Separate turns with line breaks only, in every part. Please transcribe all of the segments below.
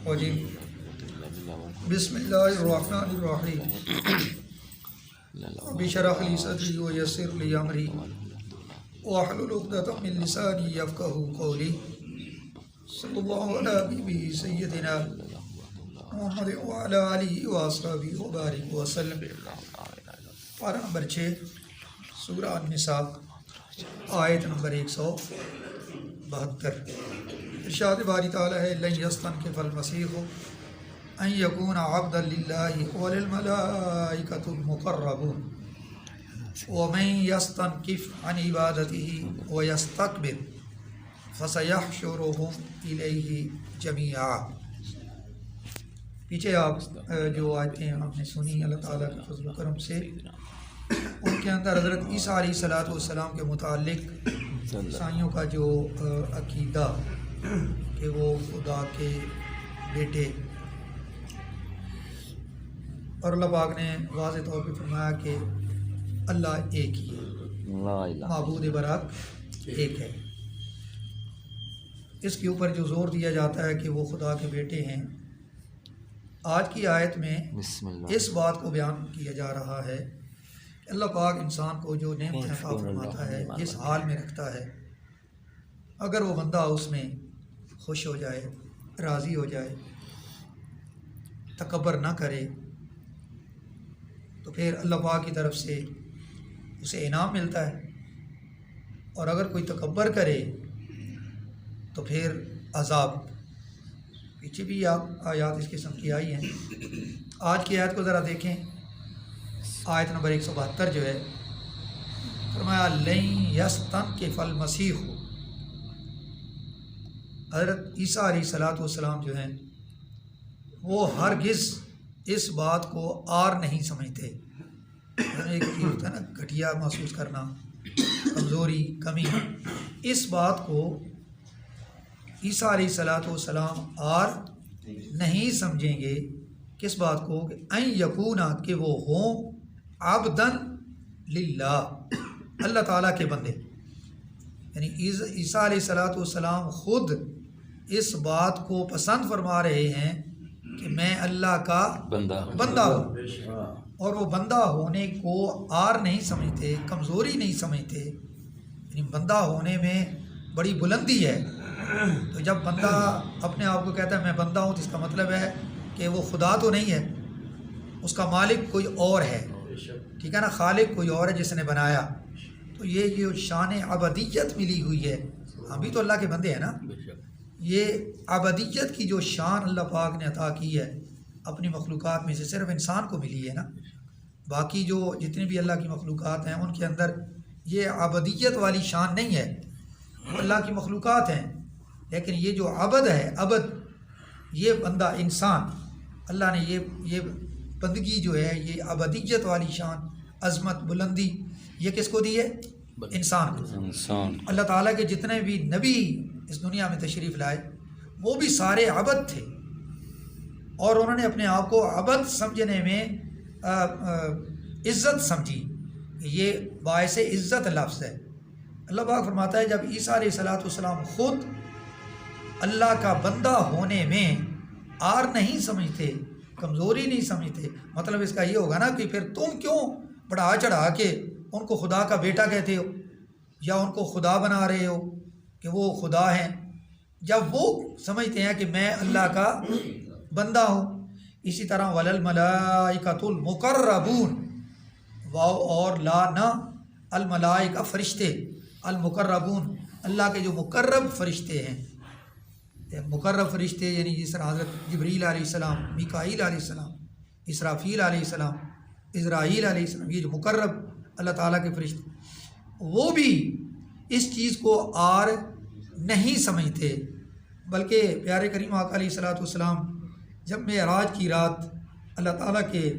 الرجیم بسم اللہ الرحمن الرحیم رب اشرح لی صدری ویسر لی امری واحلل عقدۃ من لسانی یفقهوا قولی صلی اللہ علی حبیبہ سیدنا محمد وعلی آلہ واصحابہ وبارک وسلم۔ پارہ نمبر 6 سورہ النساء آیت نمبر 172۔ ارشاد باری تعالیٰ ہے لن یستنکف المسیح ان یکون عبدا للہ وللملائکۃ المقربون ومن یستنکف عن عبادتہ ویستکبر فسیحشرهم الیہ جمیعا۔ پیچھے آپ جو آیتیں آپ نے سنی اللہ تعالیٰ کے فضل و کرم سے، ان کے اندر حضرت عیسیٰ علیہ السلام کے متعلق عیسائیوں کا جو عقیدہ کہ وہ خدا کے بیٹے، اور اللہ پاک نے واضح طور پہ فرمایا کہ اللہ ایک ہی ہے، معبود برحق ایک ہے۔ اس کے اوپر جو زور دیا جاتا ہے کہ وہ خدا کے بیٹے ہیں، آج کی آیت میں اس بات کو بیان کیا جا رہا ہے کہ اللہ پاک انسان کو جو نعمت عطا فرماتا ہے، جس حال میں رکھتا ہے، اگر وہ بندہ اس میں خوش ہو جائے، راضی ہو جائے، تکبر نہ کرے، تو پھر اللہ پاک کی طرف سے اسے انعام ملتا ہے، اور اگر کوئی تکبر کرے تو پھر عذاب۔ پیچھے بھی آیات اس قسم کی آئی ہیں۔ آج کی آیت کو ذرا دیکھیں، آیت نمبر 172 جو ہے، فرمایا لن یستنکف المسیح، حضرت عیسیٰ علیہ السلام جو ہیں وہ ہرگز اس بات کو آر نہیں سمجھتے۔ ایک چیز ہوتا ہے نا، گھٹیا محسوس کرنا، کمزوری، کمی، اس بات کو عیسیٰ علیہ السلام آر نہیں سمجھیں گے۔ کس بات کو؟ کہ ان یکونا، کہ وہ ہوں عبدن للہ، اللہ تعالیٰ کے بندے۔ یعنی عیسیٰ علیہ السلام خود اس بات کو پسند فرما رہے ہیں کہ میں اللہ کا بندہ ہوں، اور وہ بندہ ہونے کو آر نہیں سمجھتے، کمزوری نہیں سمجھتے۔ یعنی بندہ ہونے میں بڑی بلندی ہے۔ تو جب بندہ اپنے آپ کو کہتا ہے میں بندہ ہوں، تو اس کا مطلب ہے کہ وہ خدا تو نہیں ہے، اس کا مالک کوئی اور ہے، ٹھیک ہے نا، خالق کوئی اور ہے جس نے بنایا۔ تو یہ جو شان عبدیت ملی ہوئی ہے، ہم بھی تو اللہ کے بندے ہیں نا، یہ عبدیت کی جو شان اللہ پاک نے عطا کی ہے اپنی مخلوقات میں سے، صرف انسان کو ملی ہے نا۔ باقی جو جتنی بھی اللہ کی مخلوقات ہیں ان کے اندر یہ عبدیت والی شان نہیں ہے، وہ اللہ کی مخلوقات ہیں، لیکن یہ جو عبد ہے، عبد، یہ بندہ انسان، اللہ نے یہ بندگی جو ہے، یہ عبدیت والی شان، عظمت، بلندی، یہ کس کو دی ہے؟ انسان کو۔ اللہ تعالیٰ کے جتنے بھی نبی اس دنیا میں تشریف لائے وہ بھی سارے عبد تھے، اور انہوں نے اپنے آپ کو عبد سمجھنے میں عزت سمجھی، یہ باعث عزت لفظ ہے۔ اللہ پاک فرماتا ہے جب عیسیٰ علیہ السلام خود اللہ کا بندہ ہونے میں آر نہیں سمجھتے، کمزوری نہیں سمجھتے، مطلب اس کا یہ ہوگا نا کہ پھر تم کیوں بڑھا چڑھا کے ان کو خدا کا بیٹا کہتے ہو، یا ان کو خدا بنا رہے ہو کہ وہ خدا ہیں، جب وہ سمجھتے ہیں کہ میں اللہ کا بندہ ہوں۔ اسی طرح وللملائکۃ المقربون، واو اور لا نہ، الملائکہ فرشتے، المقربون اللہ کے جو مقرب فرشتے ہیں، مقرب فرشتے یعنی جس طرح حضرت جبریل علیہ السلام، میکائیل علیہ السلام، اسرافیل علیہ السلام، عزرائیل علیہ السلام، یہ جو مقرب اللہ تعالیٰ کے فرشتے، وہ بھی اس چیز کو آر نہیں سمجھتے، بلکہ پیارے کریم آقا علیہ السلام جب معراج کی رات اللہ تعالیٰ کے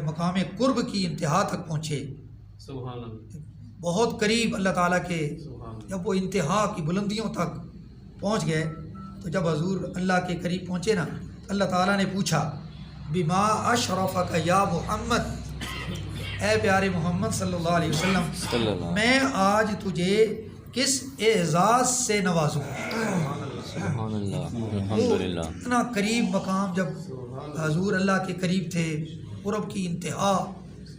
مقام قرب کی انتہا تک پہنچے، بہت قریب اللہ تعالیٰ کے، جب وہ انتہا کی بلندیوں تک پہنچ گئے، تو جب حضور اللہ کے قریب پہنچے نا، اللہ تعالیٰ نے پوچھا بما اشرفک یا محمد، اے پیارے محمد صلی اللہ علیہ وسلم، میں آج تجھے کس اعزاز سے نوازوں؟
سبحان اللہ،
وہ
الحمدللہ۔
اتنا قریب مقام جب حضور اللہ کے قریب تھے، قرب کی انتہا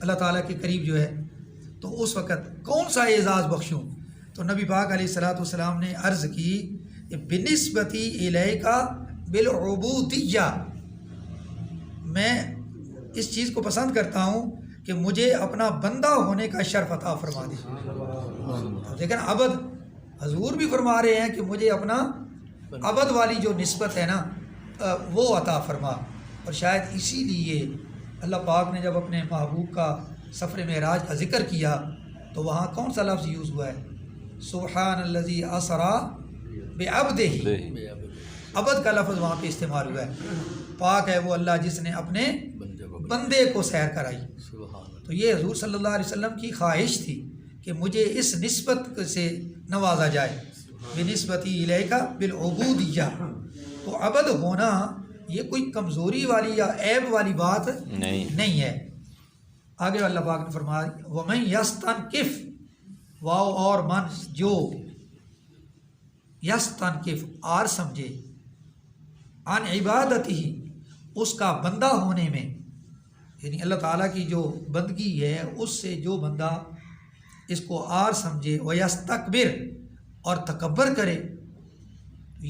اللہ تعالیٰ کے قریب جو ہے، تو اس وقت کون سا اعزاز بخشوں؟ تو نبی پاک علیہ الصلوۃ والسلام نے عرض کی کہ بنسبتی الیک بالعبودیہ، میں اس چیز کو پسند کرتا ہوں کہ مجھے اپنا بندہ ہونے کا شرف عطا فرما دے۔ لیکن عبد، حضور بھی فرما رہے ہیں کہ مجھے اپنا عبد والی جو نسبت ہے نا وہ عطا فرما۔ اور شاید اسی لیے اللہ پاک نے جب اپنے محبوب کا سفر معراج کا ذکر کیا تو وہاں کون سا لفظ یوز ہوا ہے؟ سبحان الذی اسری بعبدہ، عبد کا لفظ وہاں پہ استعمال ہوا ہے۔ پاک ہے وہ اللہ جس نے اپنے بندے کو سیر کرائی۔ تو یہ حضور صلی اللہ علیہ وسلم کی خواہش تھی کہ مجھے اس نسبت سے نوازا جائے، بنسبتی الیک بالعبودیہ۔ تو عبد ہونا یہ کوئی کمزوری والی یا عیب والی بات نہیں ہے۔ آگے اللہ پاک نے فرمایا وَمَن یستنکف، واو اور من، جو یستنکف آر سمجھے، عن عبادتہ، اس کا بندہ ہونے میں، یعنی اللہ تعالیٰ کی جو بندگی ہے اس سے جو بندہ اس کو آر سمجھے، وَیستکبر، اور تکبر کرے،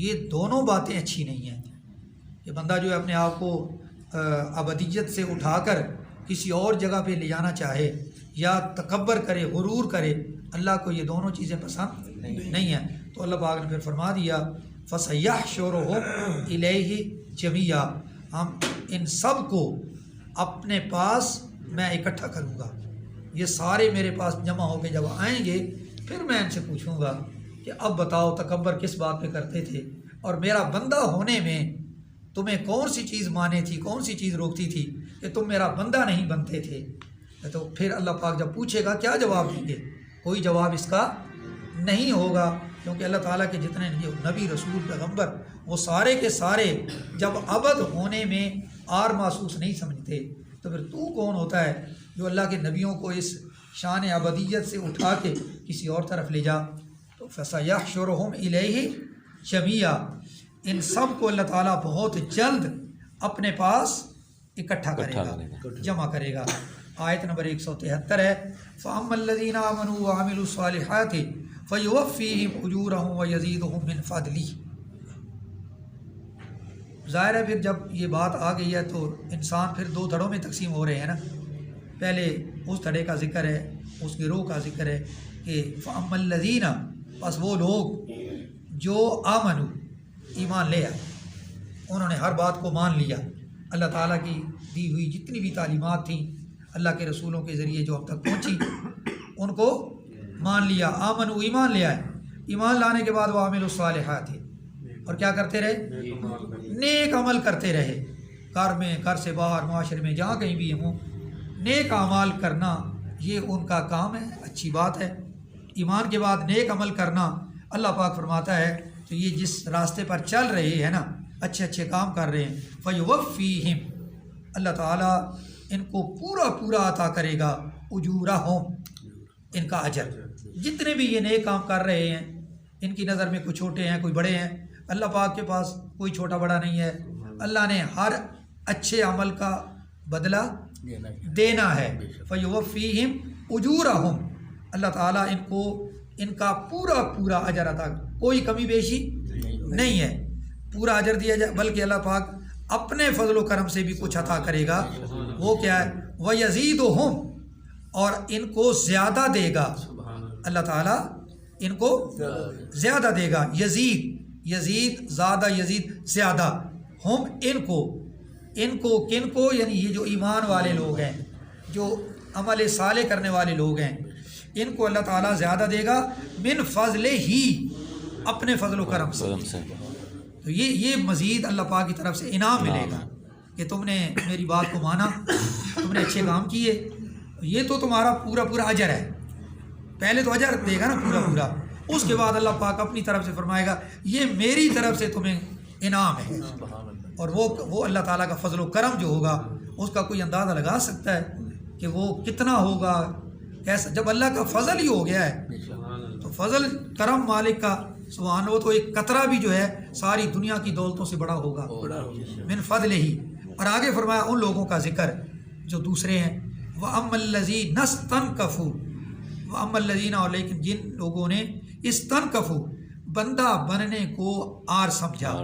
یہ دونوں باتیں اچھی نہیں ہیں۔ یہ بندہ جو ہے اپنے آپ کو ابدیت سے اٹھا کر کسی اور جگہ پہ لے جانا چاہے یا تکبر کرے، غرور کرے، اللہ کو یہ دونوں چیزیں پسند نہیں ہیں۔ تو اللہ پاک نے پھر فرما دیا فَسَيَحْشُرُهُمْ إِلَيْهِ جَمِيعًا، ہم ان سب کو اپنے پاس میں اکٹھا کروں گا۔ یہ سارے میرے پاس جمع ہو کے جب آئیں گے پھر میں ان سے پوچھوں گا کہ اب بتاؤ تکبر کس بات پہ کرتے تھے، اور میرا بندہ ہونے میں تمہیں کون سی چیز مانے تھی، کون سی چیز روکتی تھی کہ تم میرا بندہ نہیں بنتے تھے۔ تو پھر اللہ پاک جب پوچھے گا کیا جواب دیں گے؟ کوئی جواب اس کا نہیں ہوگا، کیونکہ اللہ تعالیٰ کے جتنے نبی، رسول، پیغمبر، وہ سارے کے سارے جب عبد ہونے میں آر محسوس نہیں سمجھتے تو پھر تو کون ہوتا ہے جو اللہ کے نبیوں کو اس شان عبدیت سے اٹھا کے کسی اور طرف لے جا۔ تو فَسَيَحْشُرُهُمْ إِلَيْهِ جَمِيعًا، ان سب کو اللہ تعالیٰ بہت جلد اپنے پاس اکٹھا کرے گا، جمع کرے گا۔ آیت نمبر 173 ہے فَأَمَّا الَّذِينَ آمَنُوا وَعَمِلُوا الصَّالِحَاتِ فَيُوَفِّيهِمْ أُجُورَهُمْ وَيَزِيدُهُمْ مِنْ فَضْلِهِ۔ ظاہر ہے پھر جب یہ بات آ گئی ہے تو انسان پھر دو دھڑوں میں تقسیم ہو رہے ہیں نا۔ پہلے اس دھڑے کا ذکر ہے، اس گروہ کا ذکر ہے کہ فَأَمَّا الَّذِينَ، بس وہ لوگ جو آمنوا، ایمان لے آئے، انہوں نے ہر بات کو مان لیا، اللہ تعالیٰ کی دی ہوئی جتنی بھی تعلیمات تھیں اللہ کے رسولوں کے ذریعے جو اب تک پہنچی ان کو مان لیا۔ آمنوا، ایمان لے آئے، ایمان لانے کے بعد وہ عاملوا الصالحات، اور کیا کرتے رہے؟ نیک عمل کرتے رہے، گھر میں، گھر سے باہر، معاشرے میں، جہاں کہیں بھی ہوں، نیک اعمال کرنا یہ ان کا کام ہے، اچھی بات ہے۔ ایمان کے بعد نیک عمل کرنا، اللہ پاک فرماتا ہے تو یہ جس راستے پر چل رہے ہیں نا، اچھے اچھے کام کر رہے ہیں، فَيُوَفِّيهِمْ، اللہ تعالیٰ ان کو پورا پورا عطا کرے گا، اجورہم، ان کا اجر۔ جتنے بھی یہ نیک کام کر رہے ہیں، ان کی نظر میں کوئی چھوٹے ہیں کوئی بڑے ہیں، اللہ پاک کے پاس کوئی چھوٹا بڑا نہیں ہے۔ اللہ نے ہر اچھے عمل کا بدلہ دینا ہے۔ فَيُوَفِّيهِمْ أُجُورَهُمْ، اللہ تعالیٰ ان کو ان کا پورا پورا اجر عطا، کوئی کمی بیشی نہیں ہے، پورا اجر دیا جائے، بلکہ اللہ پاک اپنے فضل و کرم سے بھی کچھ عطا کرے گا۔ وہ کیا ہے؟ وَيَزِيدُهُمْ، اور ان کو زیادہ دے گا، اللہ تعالیٰ ان کو زیادہ دے گا۔ یزید، یزید، زیادہ، یزید زیادہ، ہم ان کو کن کو؟ یعنی یہ جو ایمان والے لوگ ہیں، جو عمل صالح کرنے والے لوگ ہیں، ان کو اللہ تعالیٰ زیادہ دے گا، من فضل ہی، اپنے فضل و کرم سے۔ تو یہ مزید اللہ پاک کی طرف سے انعام ملے گا کہ تم نے میری بات کو مانا، تم نے اچھے کام کیے، یہ تو تمہارا پورا پورا اجر ہے۔ پہلے تو اجر دے گا نا پورا پورا، اس کے بعد اللہ پاک اپنی طرف سے فرمائے گا یہ میری طرف سے تمہیں انعام ہے۔ اور وہ اللہ تعالیٰ کا فضل و کرم جو ہوگا اس کا کوئی اندازہ لگا سکتا ہے کہ وہ کتنا ہوگا، کیسا؟ جب اللہ کا فضل ہی ہو گیا ہے تو فضل کرم مالک کا سبحان وہ تو ایک قطرہ بھی جو ہے ساری دنیا کی دولتوں سے بڑا ہوگا من فضل ہی. اور آگے فرمایا ان لوگوں کا ذکر جو دوسرے ہیں وَأَمَّا الَّذِينَ اسْتَنْكَفُوا وَأَمَّا الَّذِينَ اور لیکن جن لوگوں نے استنکفوا بندہ بننے کو آر سمجھا،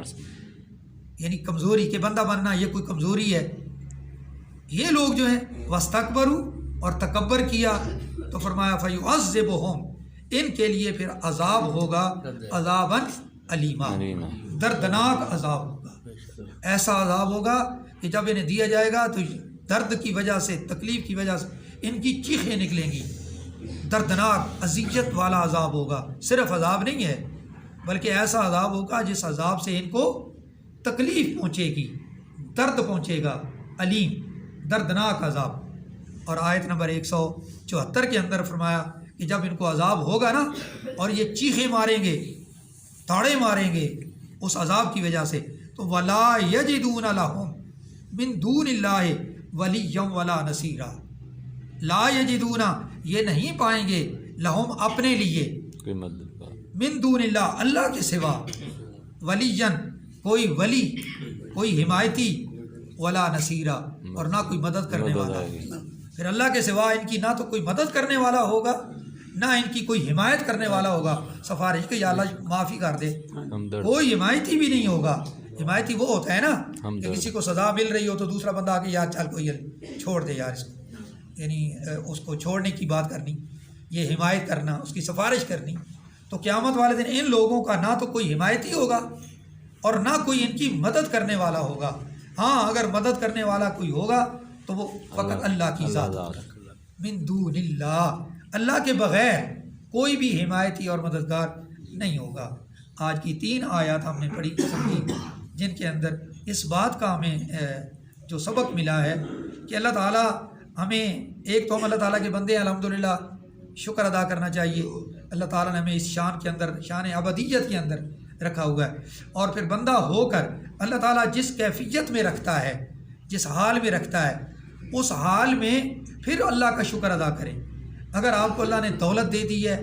یعنی کمزوری کہ بندہ بننا یہ کوئی کمزوری ہے، یہ لوگ جو ہیں وَاسْتَكْبَرُوا اور تکبر کیا تو فرمایا فَيُعَذِّبُهُمْ ان کے لیے پھر عذاب ہوگا عذاباً علیما، دردناک عذاب ہوگا. ایسا عذاب ہوگا کہ جب انہیں دیا جائے گا تو درد کی وجہ سے تکلیف کی وجہ سے ان کی چیخیں نکلیں گی. دردناک اذیت والا عذاب ہوگا، صرف عذاب نہیں ہے بلکہ ایسا عذاب ہوگا جس عذاب سے ان کو تکلیف پہنچے گی، درد پہنچے گا، علیم دردناک عذاب. اور آیت نمبر 174 کے اندر فرمایا کہ جب ان کو عذاب ہوگا نا اور یہ چیخیں ماریں گے، تاڑے ماریں گے اس عذاب کی وجہ سے تو وَلَا يَجِدُونَ لَهُمْ مِن دُونِ اللَّهِ وَلِيًّا وَلَا نَصِيرًا. لا یجدون یہ نہیں پائیں گے لہم اپنے لیے من دون اللہ اللہ کے سوا ولیًا کوئی ولی کوئی حمایتی ولا نصیرا اور نہ کوئی مدد کرنے والا. پھر اللہ کے سوا ان کی نہ تو کوئی مدد کرنے والا ہوگا نہ ان کی کوئی حمایت کرنے والا ہوگا. سفارش کہ یا اللہ معافی کر دے، کوئی حمایتی بھی نہیں ہوگا. حمایتی وہ ہوتا ہے نا کہ کسی کو سزا مل رہی ہو تو دوسرا بندہ آ کے یار چل کوئی چھوڑ دے یار اس کو، یعنی اس کو چھوڑنے کی بات کرنی، یہ حمایت کرنا، اس کی سفارش کرنی. تو قیامت والے دن ان لوگوں کا نہ تو کوئی حمایتی ہوگا اور نہ کوئی ان کی مدد کرنے والا ہوگا. ہاں اگر مدد کرنے والا کوئی ہوگا تو وہ فقط اللہ کی ذات من دون اللہ، اللہ کے بغیر کوئی بھی حمایتی اور مددگار نہیں ہوگا. آج کی 3 آیات ہم نے پڑھی سمجھی جن کے اندر اس بات کا ہمیں جو سبق ملا ہے کہ اللہ تعالیٰ ہمیں ایک تو ہم اللہ تعالیٰ کے بندے الحمدللہ شکر ادا کرنا چاہیے. اللہ تعالیٰ نے ہمیں اس شان کے اندر شان ابدیت کے اندر رکھا ہوا ہے اور پھر بندہ ہو کر اللہ تعالیٰ جس کیفیت میں رکھتا ہے، جس حال میں رکھتا ہے، اس حال میں پھر اللہ کا شکر ادا کریں. اگر آپ کو اللہ نے دولت دے دی ہے،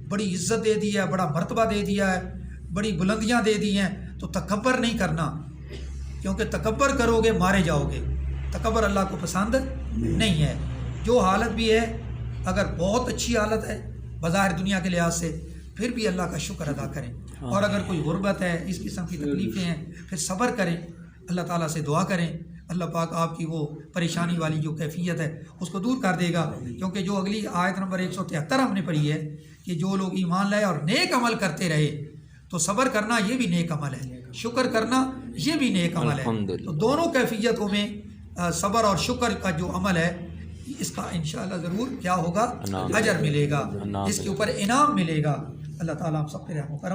بڑی عزت دے دی ہے، بڑا مرتبہ دے دیا ہے، بڑی بلندیاں دے دی ہیں تو تکبر نہیں کرنا، کیونکہ تکبر کرو گے مارے جاؤ گے. تکبر اللہ کو پسند نہیں ہے. جو حالت بھی ہے اگر بہت اچھی حالت ہے بظاہر دنیا کے لحاظ سے پھر بھی اللہ کا شکر ادا کریں. اور اگر کوئی غربت ہے، اس قسم کی تکلیفیں ہیں، پھر صبر کریں، اللہ تعالیٰ سے دعا کریں. اللہ پاک آپ کی وہ پریشانی والی جو کیفیت ہے اس کو دور کر دے گا. کیونکہ جو اگلی آیت نمبر 173 ہم نے پڑھی ہے کہ جو لوگ ایمان لائے اور نیک عمل کرتے رہے تو صبر کرنا یہ بھی نیک عمل ہے، شکر کرنا یہ بھی نیک عمل ہے. تو دونوں کیفیتوں میں صبر اور شکر کا جو عمل ہے اس کا انشاءاللہ ضرور کیا ہوگا، اجر ملے گا، اس کے اوپر انعام ملے گا. اللہ تعالیٰ ہم سب پہ رحم و کرم